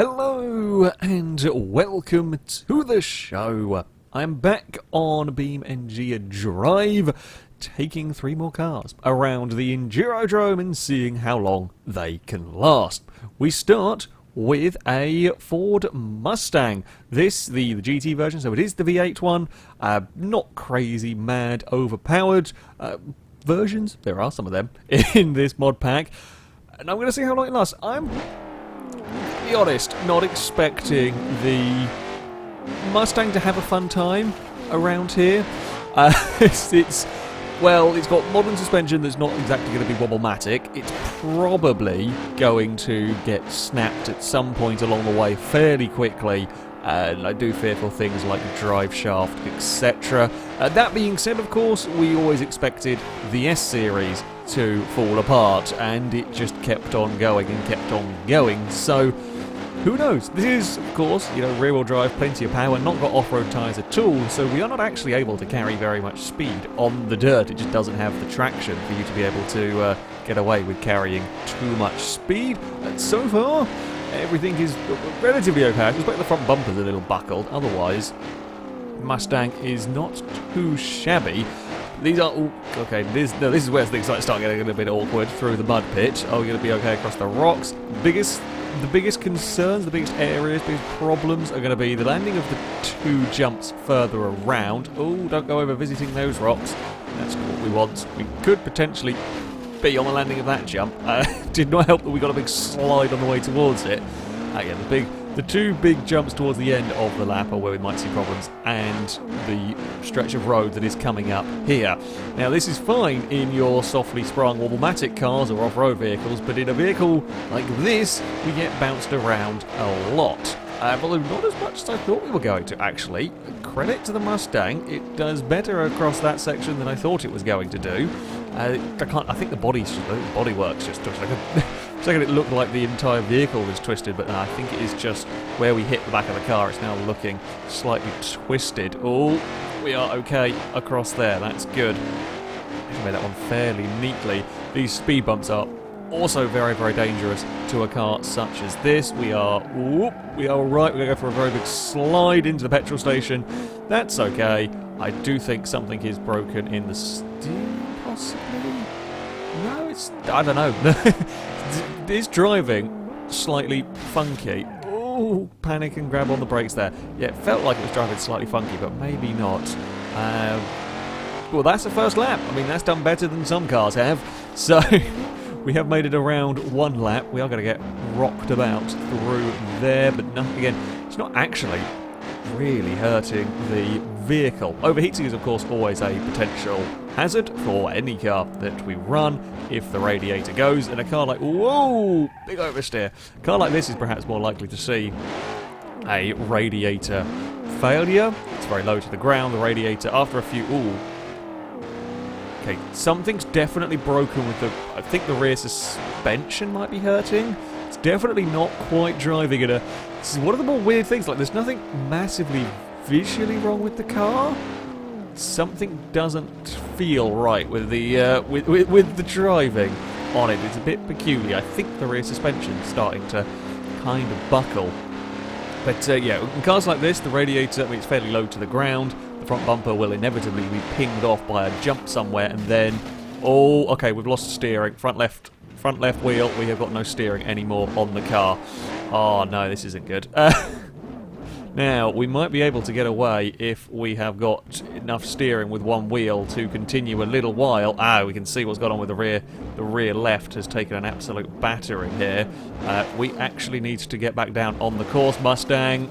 Hello and welcome to the show. I'm back on BeamNG Drive, taking 3 more cars around the Endurodrome and seeing how long they can last. We start with a Ford Mustang. This, the GT version, so it is the V8 one. Not crazy, mad, overpowered versions. There are some of them in this mod pack. And I'm going to see how long it lasts. I'm, to be honest, not expecting the Mustang to have a fun time around here. It's got modern suspension that's not exactly going to be wobble-matic. It's probably going to get snapped at some point along the way fairly quickly. And I do fear for things like drive shaft, etc. That being said, of course, we always expected the S-Series to fall apart, and it just kept on going and kept on going. So, who knows? This is, of course, rear-wheel drive, plenty of power, not got off-road tyres at all, so we are not actually able to carry very much speed on the dirt. It just doesn't have the traction for you to be able to get away with carrying too much speed. And so far, everything is relatively okay. I suspect the front bumper's a little buckled. Otherwise, Mustang is not too shabby. These are... Ooh, okay, this is where things start getting a little bit awkward through the mud pit. Are we going to be okay across the rocks? The biggest concerns, the biggest areas, biggest problems are going to be the landing of the 2 jumps further around. Oh, don't go over visiting those rocks. That's what we want. We could potentially be on the landing of that jump. Did not help that we got a big slide on the way towards it. Again, the 2 big jumps towards the end of the lap are where we might see problems, and the stretch of road that is coming up here. Now, this is fine in your softly sprung wobble-matic cars or off-road vehicles, but in a vehicle like this, we get bounced around a lot. Although not as much as I thought we were going to, actually. Credit to the Mustang, it does better across that section than I thought it was going to do. I think the bodywork's just touched. For a second it looked like the entire vehicle was twisted, but no, I think it is just where we hit the back of the car. It's now looking slightly twisted. Oh, we are okay across there. That's good. I made that one fairly neatly. These speed bumps are also very, very dangerous to a car such as this. We are right. We're going to go for a very big slide into the petrol station. That's okay. I do think something is broken in the steering, possibly. No, I don't know. It's driving slightly funky. Oh, panic and grab on the brakes there. Yeah, it felt like it was driving slightly funky, but maybe not. Well, that's the first lap. I mean, that's done better than some cars have. So, we have made it around 1 lap. We are going to get rocked about through there, but nothing again. It's not actually really hurting the vehicle. Overheating is, of course, always a potential hazard for any car that we run if the radiator goes, and a car like... Whoa! Big oversteer. A car like this is perhaps more likely to see a radiator failure. It's very low to the ground, the radiator, after a few... Ooh. Okay, something's definitely broken with the... I think the rear suspension might be hurting. It's definitely not quite driving in a... This is one of the more weird things. Like, there's nothing massively visually wrong with the car. Something doesn't feel right with the with the driving on it. It's a bit peculiar. I think the rear suspension's starting to kind of buckle. But yeah, in cars like this, the radiator, I mean, it's fairly low to the ground. The front bumper will inevitably be pinged off by a jump somewhere, and then... Oh, okay, we've lost steering. Front left wheel. We have got no steering anymore on the car. Oh no, this isn't good. Now, we might be able to get away if we have got enough steering with 1 wheel to continue a little while. We can see what's gone on with the rear. The rear left has taken an absolute battering here. We actually need to get back down on the course, Mustang.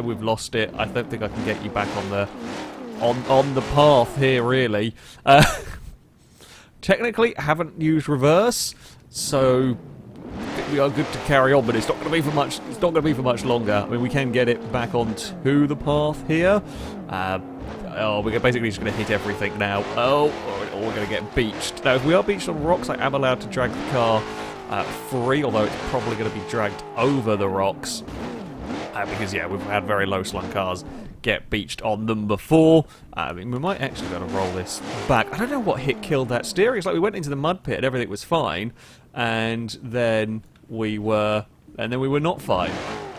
We've lost it. I don't think I can get you back on the path here, really. Technically, haven't used reverse, so... we are good to carry on, but it's not going to be for much. It's not going to be for much longer. I mean, we can get it back onto the path here. We're basically just going to hit everything now. Or we're going to get beached. Now, if we are beached on rocks, I am allowed to drag the car free, although it's probably going to be dragged over the rocks because yeah, we've had very low slung cars get beached on them before. I mean, we might actually be able to roll this back. I don't know what hit killed that steering. It's like we went into the mud pit and everything was fine, and then we were not fine.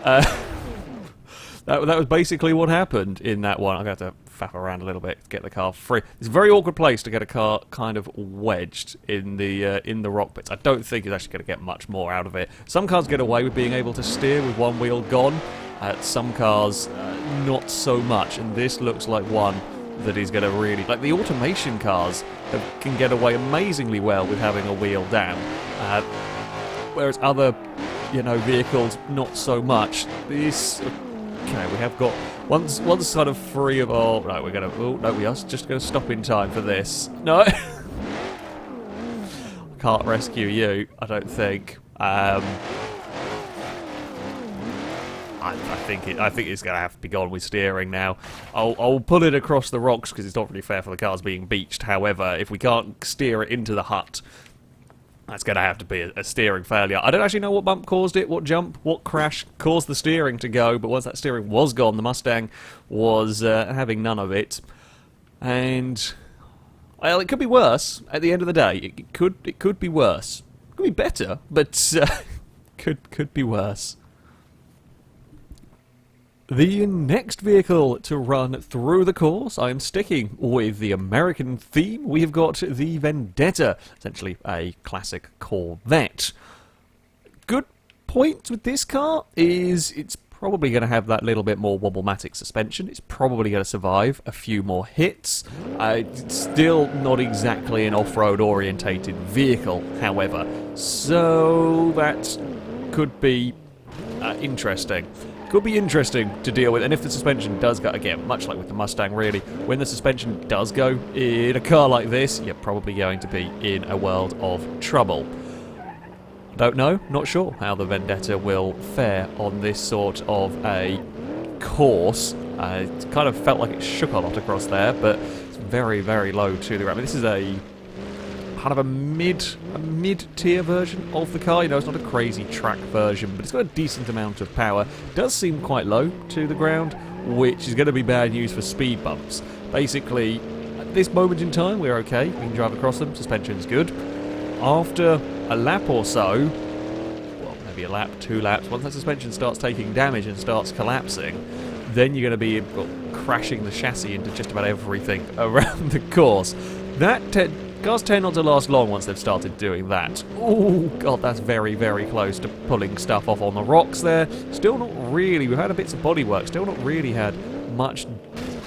That was basically what happened in that one. I'm going to have to faff around a little bit to get the car free. It's a very awkward place to get a car kind of wedged in the rock bits. I don't think it's actually going to get much more out of it. Some cars get away with being able to steer with one wheel gone. Some cars, not so much. And this looks like one that is going to really... Like, the automation cars can get away amazingly well with having a wheel down. Whereas other, vehicles, not so much. This... Okay, we have got one side of free of all. Right, we're gonna. Oh no, we are just gonna stop in time for this. No, I can't rescue you. I don't think. I think it's gonna have to be gone with steering now. I'll pull it across the rocks because it's not really fair for the cars being beached. However, if we can't steer it into the hut, that's going to have to be a steering failure. I don't actually know what bump caused it, what jump, what crash caused the steering to go, but once that steering was gone, the Mustang was having none of it. And, well, it could be worse at the end of the day. It could be worse. It could be better, but could be worse. The next vehicle to run through the course, I am sticking with the American theme. We have got the Vendetta, essentially a classic Corvette. Good point with this car is it's probably going to have that little bit more wobble-matic suspension. It's probably going to survive a few more hits. It's still not exactly an off-road orientated vehicle, however, so that could be interesting. Could be interesting to deal with, and if the suspension does go, again, much like with the Mustang really, when the suspension does go in a car like this, you're probably going to be in a world of trouble. Don't know, not sure how the Vendetta will fare on this sort of a course. It kind of felt like it shook a lot across there, but it's very, very low to the ground. I mean, this is a kind of a mid-tier version of the car. It's not a crazy track version, but it's got a decent amount of power. It does seem quite low to the ground, which is going to be bad news for speed bumps. Basically, at this moment in time, we're okay. We can drive across them. Suspension's good. After a lap or so, well, maybe a lap, 2 laps, once that suspension starts taking damage and starts collapsing, then you're going to be crashing the chassis into just about everything around the course. Cars tend not to last long once they've started doing that. Oh god, that's very, very close to pulling stuff off on the rocks there. Still not really, we've had a bits of bodywork, still not really had much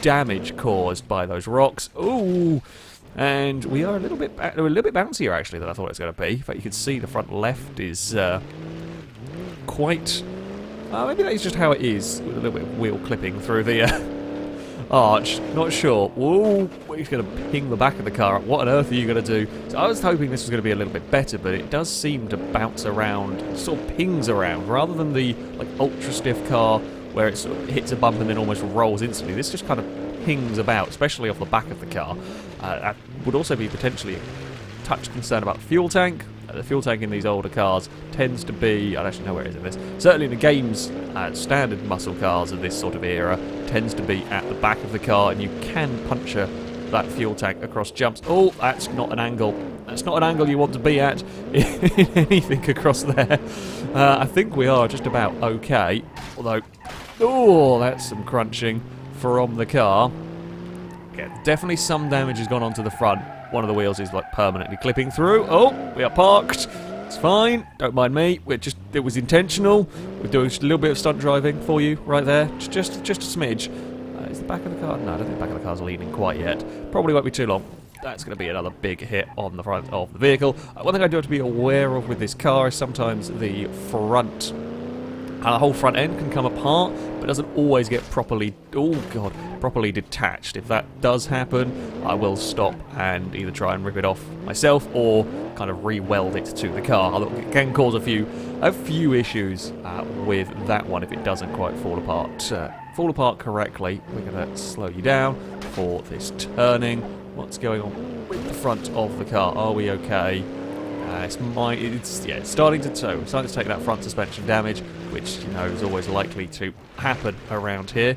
damage caused by those rocks. Ooh, and we are a little bit bouncier actually than I thought it was going to be. In fact, you can see the front left is quite... maybe that's just how it is, with a little bit of wheel clipping through the... arch, not sure. Whoa, he's going to ping the back of the car up. What on earth are you going to do? So I was hoping this was going to be a little bit better, but it does seem to bounce around, sort of pings around, rather than the ultra stiff car where it sort of hits a bump and then almost rolls instantly. This just kind of pings about, especially off the back of the car. That would also be potentially a touch concern about the fuel tank. The fuel tank in these older cars tends to be, I don't actually know where it is in this, certainly in the game's standard muscle cars of this sort of era, tends to be at the back of the car, and you can puncture that fuel tank across jumps. Oh, that's not an angle. That's not an angle you want to be at in anything across there. I think we are just about okay, although, oh, that's some crunching from the car. Okay, definitely some damage has gone onto the front. One of the wheels is permanently clipping through. Oh, we are parked. It's fine. Don't mind me. It was intentional. We're doing just a little bit of stunt driving for you right there. Just a smidge. Is the back of the car? No, I don't think the back of the car's leaning quite yet. Probably won't be too long. That's going to be another big hit on the front of the vehicle. One thing I do have to be aware of with this car is sometimes the front, the whole front end can come apart, but doesn't always get properly detached. If that does happen, I will stop and either try and rip it off myself or kind of re-weld it to the car. Although it can cause a few issues with that one if it doesn't quite fall apart correctly. We're going to slow you down for this turning. What's going on with the front of the car? Are we okay? It's starting to tow. It's starting to take that front suspension damage, which is always likely to happen around here.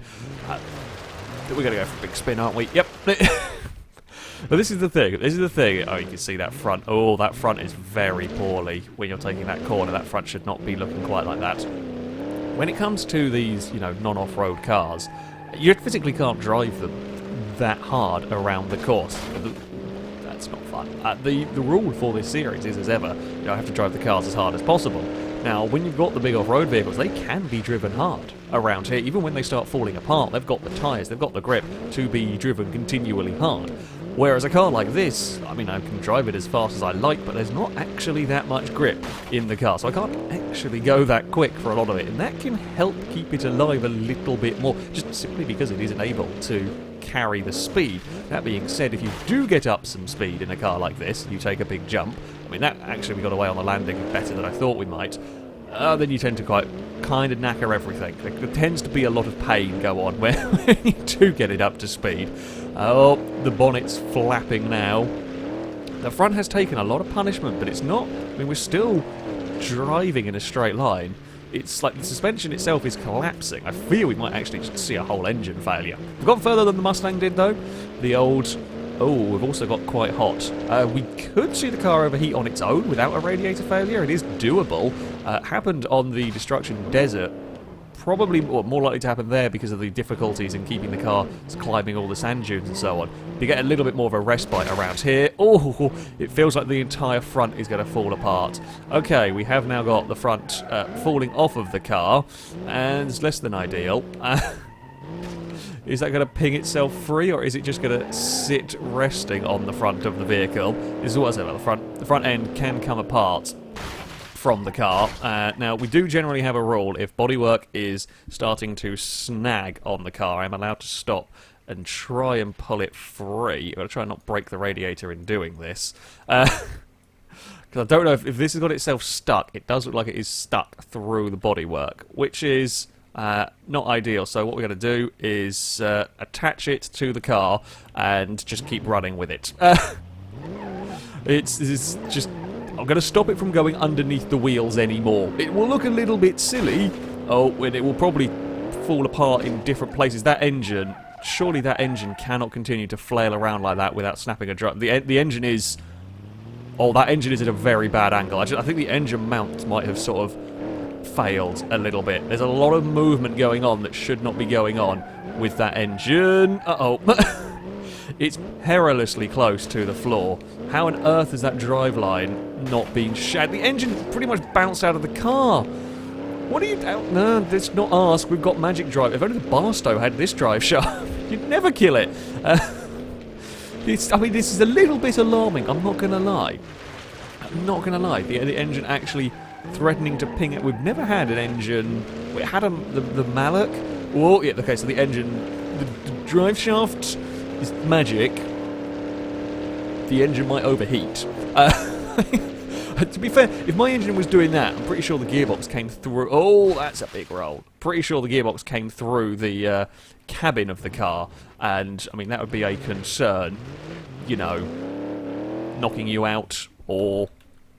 We're going to go for a big spin, aren't we? Yep. But this is the thing. Oh, you can see that front. Oh, that front is very poorly when you're taking that corner. That front should not be looking quite like that. when it comes to these, you know, non-off-road cars, you physically can't drive them that hard around the course. That's not fun. The rule for this series is, as ever, you know, I have to drive the cars as hard as possible. Now, when you've got the big off-road vehicles, they can be driven hard around here. Even when they start falling apart, they've got the tyres, they've got the grip to be driven continually hard. Whereas a car like this, I mean, I can drive it as fast as I like, but there's not actually that much grip in the car, so I can't actually go that quick for a lot of it, and that can help keep it alive a little bit more, just simply because it isn't able to carry the speed. That being said, if you do get up some speed in a car like this, you take a big jump, I mean, that actually we got away on the landing better than I thought we might, then you tend to kind of knacker everything. There tends to be a lot of pain go on when you do get it up to speed. Oh, the bonnet's flapping now. The front has taken a lot of punishment, but it's not... I mean, we're still driving in a straight line. It's like the suspension itself is collapsing. I fear we might actually just see a whole engine failure. We've gone further than the Mustang did, though. The old... Oh, we've also got quite hot. We could see the car overheat on its own without a radiator failure. It is doable. Happened on the Destruction Desert. Probably more likely to happen there because of the difficulties in keeping the car climbing all the sand dunes and so on. You get a little bit more of a respite around here. Oh, it feels like the entire front is going to fall apart. Okay, we have now got the front falling off of the car, and it's less than ideal. Is that going to ping itself free, or is it just going to sit resting on the front of the vehicle? This is what I said about the front. The front end can come apart from the car. Now, we do generally have a rule. If bodywork is starting to snag on the car, I'm allowed to stop and try and pull it free. I've got to try and not break the radiator in doing this. Because I don't know if this has got itself stuck. It does look like it is stuck through the bodywork, which is... not ideal, so what we're going to do is attach it to the car and just keep running with it. It's just... I'm going to stop it from going underneath the wheels anymore. It will look a little bit silly. Oh, and it will probably fall apart in different places. That engine... Surely that engine cannot continue to flail around like that without snapping a drum. The engine is... Oh, that engine is at a very bad angle. I think the engine mount might have sort of... failed a little bit. There's a lot of movement going on that should not be going on with that engine. Uh-oh. It's perilously close to the floor. How on earth has that driveline not been shattered? The engine pretty much bounced out of the car. What are you... No, let's not ask. We've got magic drive. If only the Barstow had this drive shaft, you'd never kill it. I mean, this is a little bit alarming. I'm not going to lie. I'm not going to lie. The engine actually... threatening to ping it. We've never had an engine... We had the Malloc. Oh, yeah, okay, so the engine... The drive shaft is magic. The engine might overheat. To be fair, if my engine was doing that, I'm pretty sure the gearbox came through... Oh, that's a big roll. Pretty sure the gearbox came through the cabin of the car. And, I mean, that would be a concern. You know, knocking you out or...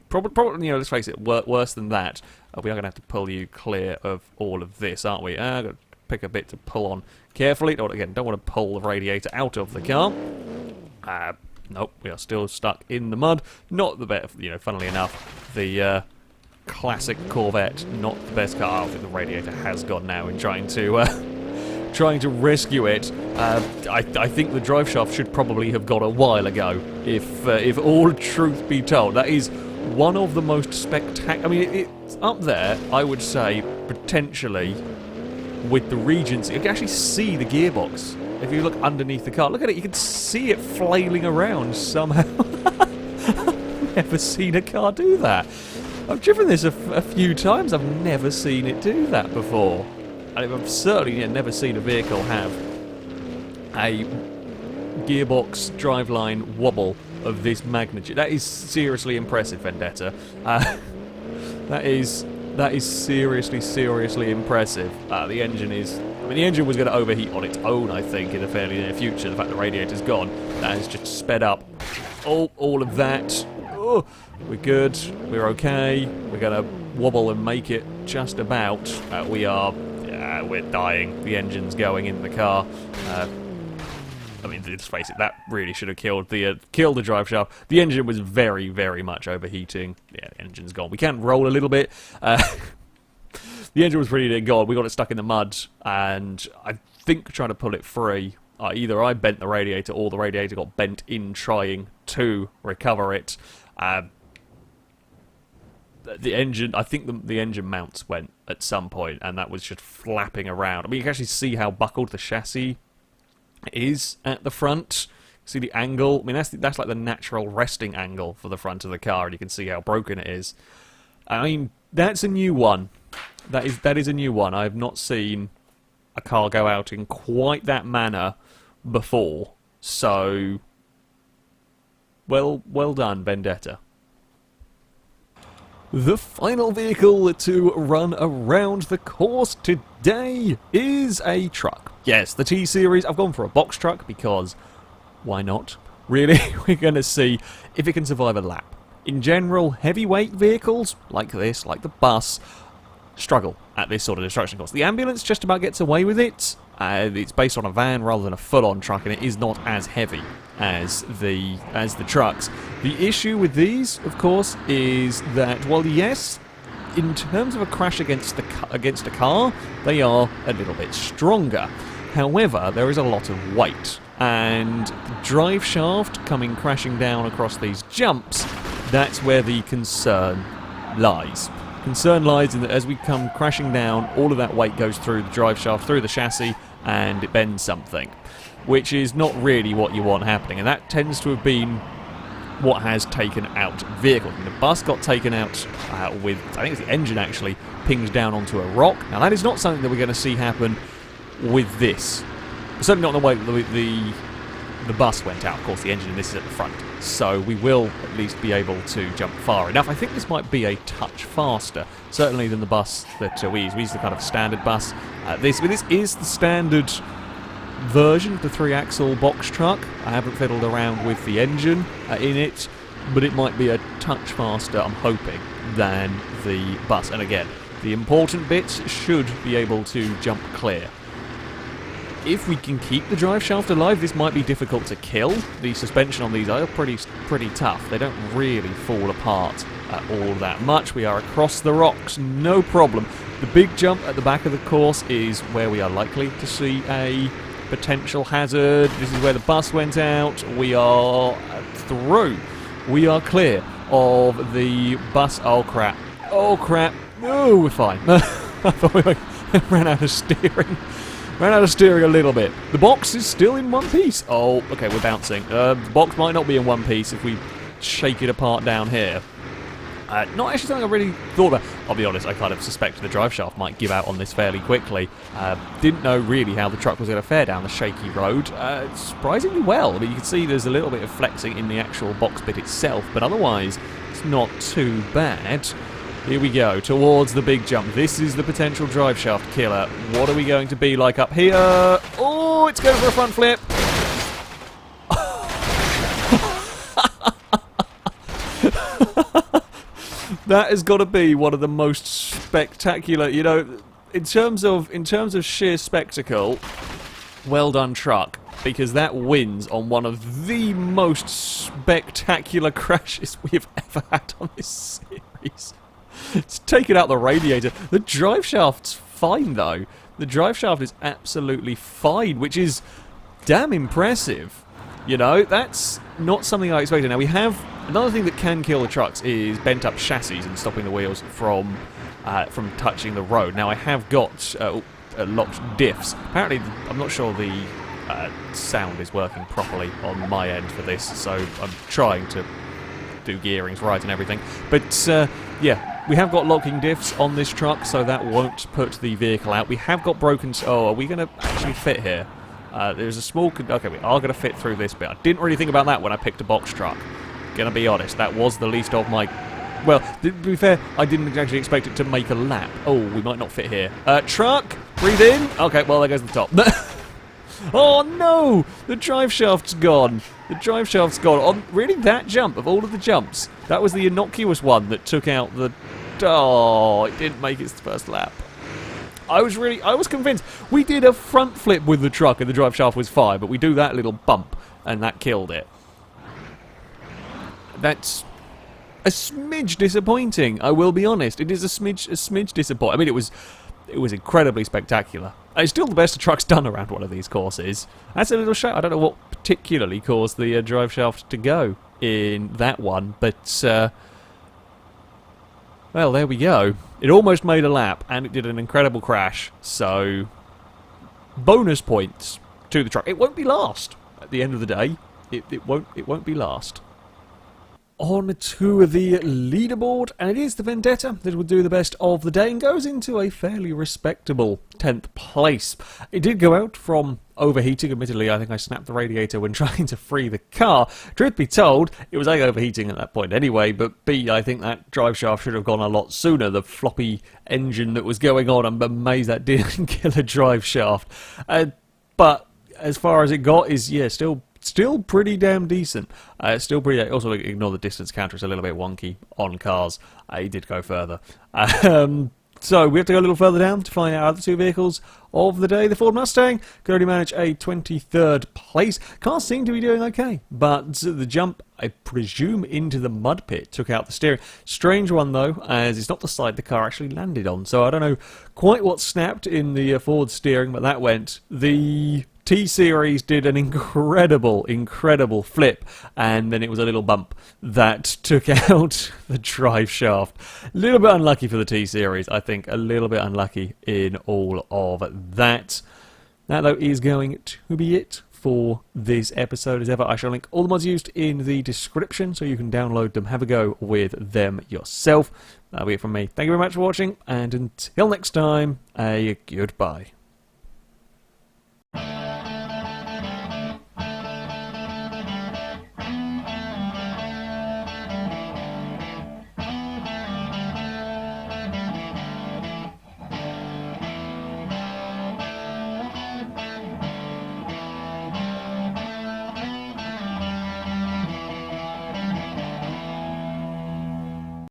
Probably, you know, let's face it, worse than that. We are going to have to pull you clear of all of this, aren't we? I've got to pick a bit to pull on carefully. Again, don't want to pull the radiator out of the car. Nope, we are still stuck in the mud. Not the best, you know, funnily enough, the classic Corvette, not the best car. I think the radiator has gone now in trying to rescue it. I think the drive shaft should probably have gone a while ago, if all truth be told. That is one of the most spectacular... I mean, it's up there, I would say, potentially, with the Regency. You can actually see the gearbox. If you look underneath the car, look at it, you can see it flailing around somehow. I've never seen a car do that. I've driven this a few times, I've never seen it do that before. And I've certainly never seen a vehicle have a gearbox driveline wobble of this magnitude. That is seriously impressive, Vendetta. That is seriously impressive. The engine is... I mean, the engine was going to overheat on its own, I think, in the fairly near future. The fact the radiator's gone, that has just sped up all of that. Oh, we're good. We're okay. We're going to wobble and make it just about. We're dying. The engine's going in the car. I mean, let's face it, that really should have killed the drive shaft. The engine was very, very much overheating. Yeah, the engine's gone. We can roll a little bit. the engine was pretty near gone. We got it stuck in the mud, and I think trying to pull it free, either I bent the radiator or the radiator got bent in trying to recover it. The engine, I think the engine mounts went at some point, and that was just flapping around. I mean, you can actually see how buckled the chassis is at the front. See the angle? I mean, that's like the natural resting angle for the front of the car, and you can see how broken it is. I mean, that's a new one. That is a new one. I have not seen a car go out in quite that manner before. So, well done, Vendetta. The final vehicle to run around the course today is a truck. Yes, the T-Series. I've gone for a box truck because why not? Really, we're going to see if it can survive a lap. In general, heavyweight vehicles like this, like the bus, struggle at this sort of destruction course. The ambulance just about gets away with it. It's based on a van rather than a full-on truck, and it is not as heavy as the trucks. The issue with these, of course, is that, well, yes, in terms of a crash against a car, they are a little bit stronger. However, there is a lot of weight, and the drive shaft coming crashing down across these jumps, that's where the concern lies. Concern lies in that as we come crashing down, all of that weight goes through the drive shaft, through the chassis, and it bends something, which is not really what you want happening, and that tends to have been what has taken out vehicles. The bus got taken out with, I think it's the engine actually, pinged down onto a rock. Now that is not something that we're going to see happen with this. Certainly not in the way that the bus went out. Of course, the engine in this is at the front, so we will at least be able to jump far enough. I think this might be a touch faster, certainly than the bus that we use. We use the kind of standard bus. This is the standard version of the 3-axle box truck. I haven't fiddled around with the engine in it, but it might be a touch faster, I'm hoping, than the bus. And again, the important bits should be able to jump clear. If we can keep the drive shaft alive, this might be difficult to kill. The suspension on these are pretty tough. They don't really fall apart all that much. We are across the rocks, no problem. The big jump at the back of the course is where we are likely to see a potential hazard. This is where the bus went out. We are through. We are clear of the bus. Oh crap. Oh crap. No, we're fine. I thought we ran out of steering. Ran out of steering a little bit. The box is still in one piece. Oh, okay, we're bouncing. The box might not be in one piece if we shake it apart down here. Not actually something I really thought about. I'll be honest, I kind of suspected the drive shaft might give out on this fairly quickly. Didn't know really how the truck was going to fare down the shaky road. Surprisingly well. I mean, you can see there's a little bit of flexing in the actual box bit itself, but otherwise it's not too bad. Here we go, towards the big jump. This is the potential drive shaft killer. What are we going to be like up here? Oh, it's going for a front flip. That has got to be one of the most spectacular, you know, in terms of sheer spectacle, well done truck, because that wins on one of the most spectacular crashes we have ever had on this series. It's taken out the radiator. The drive shaft's fine, though. The drive shaft is absolutely fine, which is damn impressive. You know, that's not something I expected. Now, we have another thing that can kill the trucks is bent up chassis and stopping the wheels from touching the road. Now, I have got locked diffs. Apparently, I'm not sure the sound is working properly on my end for this, so I'm trying to do gearings right and everything. But, yeah. We have got locking diffs on this truck, so that won't put the vehicle out. We have got broken... Oh, are we going to actually fit here? There's a small... Okay, we are going to fit through this bit. I didn't really think about that when I picked a box truck. Gonna be honest, that was the least of my... Well, to be fair, I didn't actually expect it to make a lap. Oh, we might not fit here. Truck, breathe in. Okay, well, there goes the top. Oh, no! The drive shaft's gone. The drive shaft's gone. On really that jump, of all of the jumps, that was the innocuous one that took out the... Oh, it didn't make its first lap. I was convinced. We did a front flip with the truck and the drive shaft was fine, but we do that little bump and that killed it. a smidge disappointing, I will be honest. It is a smidge disappointing. I mean, it was incredibly spectacular. It's still the best a truck's done around one of these courses. That's a little shame. I don't know what particularly caused the drive shaft to go in that one, but well, there we go. It almost made a lap, and it did an incredible crash, so bonus points to the truck. It won't be last at the end of the day. It won't be last. On to the leaderboard, and it is the Vendetta that will do the best of the day and goes into a fairly respectable 10th place. It did go out from overheating. Admittedly, I think I snapped the radiator when trying to free the car. Truth be told, it was A, overheating at that point anyway, but B, I think that drive shaft should have gone a lot sooner. The floppy engine that was going on, I'm amazed that didn't kill a drive shaft. But as far as it got is, yeah, still pretty damn decent. Still pretty. Also, ignore the distance counter; it's a little bit wonky on cars. It did go further. So we have to go a little further down to find out other two vehicles of the day. The Ford Mustang could only manage a 23rd place. Car seemed to be doing okay, but the jump, I presume, into the mud pit took out the steering. Strange one though, as it's not the side the car actually landed on. So I don't know quite what snapped in the Ford steering, but that went. The T-Series did an incredible flip, and then it was a little bump that took out the drive shaft. A little bit unlucky for the T-Series, I think. A little bit unlucky in all of that. That, though, is going to be it for this episode. As ever, I shall link all the mods used in the description, so you can download them, have a go with them yourself. That'll be it from me. Thank you very much for watching, and until next time, a goodbye.